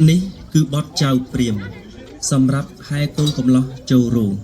នេះគឺបទចៅព្រាមសម្រាប់ហែកូនកំឡោះចូលរោង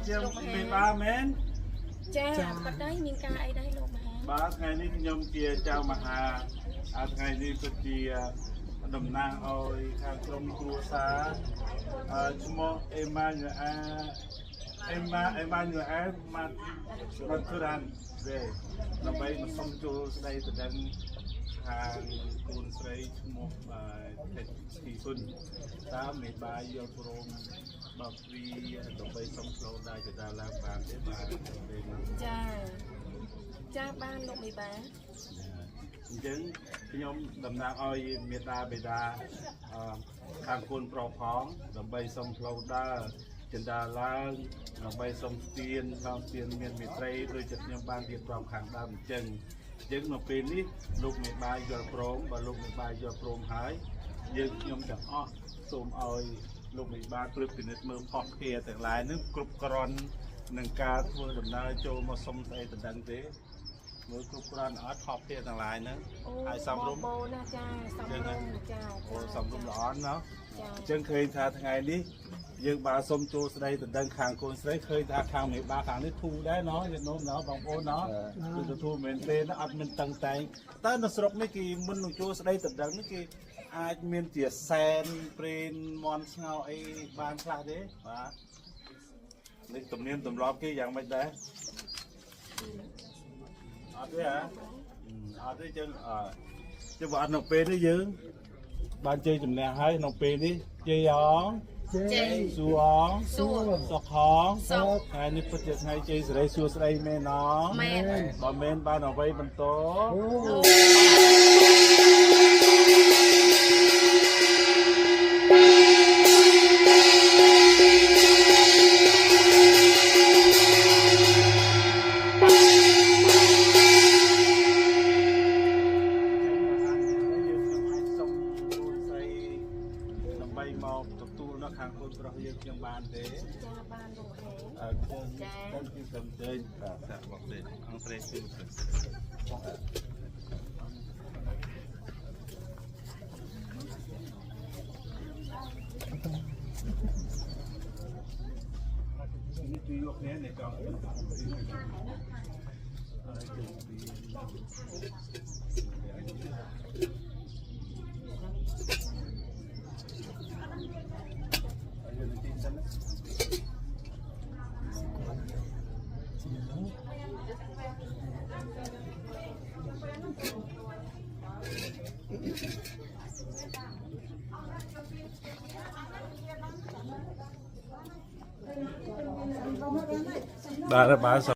ជាមានបាមែនចាបាត់ដៃមានការអីដែរលោកមហាបាទថ្ងៃនេះខ្ញុំជាចៅមហាថ្ងៃនេះពិតជាតំណាងឲ្យខាងក្រុមគ្រួសារឈ្មោះអេម៉ាញូអែមកទូរ៉ាន់ដែរដើម្បីមកសុំចូលស្ដីទៅដឹងខាងកូនស្រីឈ្មោះទីសុនតើមេបាយយកព្រមបើព្រីដើម្បីសុំចូលដែរទៅដល់ឡើងបានទេបាទចាបានលោកមេបាអញ្ចឹងខ្ញុំតំណាងឲ្យមេតាបេតាខាងកូនប្រុសផងដើម្បីសុំផ្លូវដើរ ចិន្តាឡើងដើម្បីសុំស្ពានខំស្ពានមានមេត្រីដោយចិត្តខ្ញុំបានរៀបរាប់ខាងដើមអញ្ចឹងនៅពេលនេះលោកមេបាយយល់ព្រមបើលោកមេបាយយល់ព្រមហើយយើងខ្ញុំទាំងអស់សូមឲ្យលោកមេបាយព្រឹកពិនិត្យមើលផុសភាទាំងឡាយនឹងគ្រប់គ្រាន់នឹងការធ្វើដំណើរចូលមកសុំស្អីទៅដឹងទេមើលគ្រប់គ្រាន់អត់ផុសភាទាំងឡាយហ្នឹងហើយសំរុំបូណាចាសំរុំចាអូសំរុំល្អណាស់អញ្ចឹងឃើញថាថ្ងៃនេះយើងបានសុំចូលស្ដីទៅដឹងខាងកូនស្រីឃើញថាខាងមេបាខាងនេះធូរដែរណោះញាតិញោមណោះបងប្អូនណោះគឺទៅធូរមែនទេអត់មានតឹងតែងតែនៅស្រុកនេះគេមិននឹងចូលស្ដីទៅដឹងនេះគេអាចមានជាសែនព្រេនមន់ស្ងោអីបានខ្លះទេបាទនេះទំនៀមទម្លាប់គេយ៉ាងម៉េចដែរអត់ទេហ៎អត់ទេចឹងជិះអត់នៅពេលនេះយើងបានជ័យជំនះហើយក្នុងពេលនេះជ័យអងជ័យសួងសួងសុខហងសុខថ្ងៃនេះពិតជាថ្ងៃជ័យសេរីសួស្ដីមែនណមែនបើមែនបានអ្វីបន្តមកទទួលនៅខាងកូនប្រុសយើងខ្ញុំបានទេចាបានលោកហេចាខ្ញុំគឺសំទើញបាទមកទេអង្គត្រេគឺនេះជួយយកគ្នានេះក៏បាទ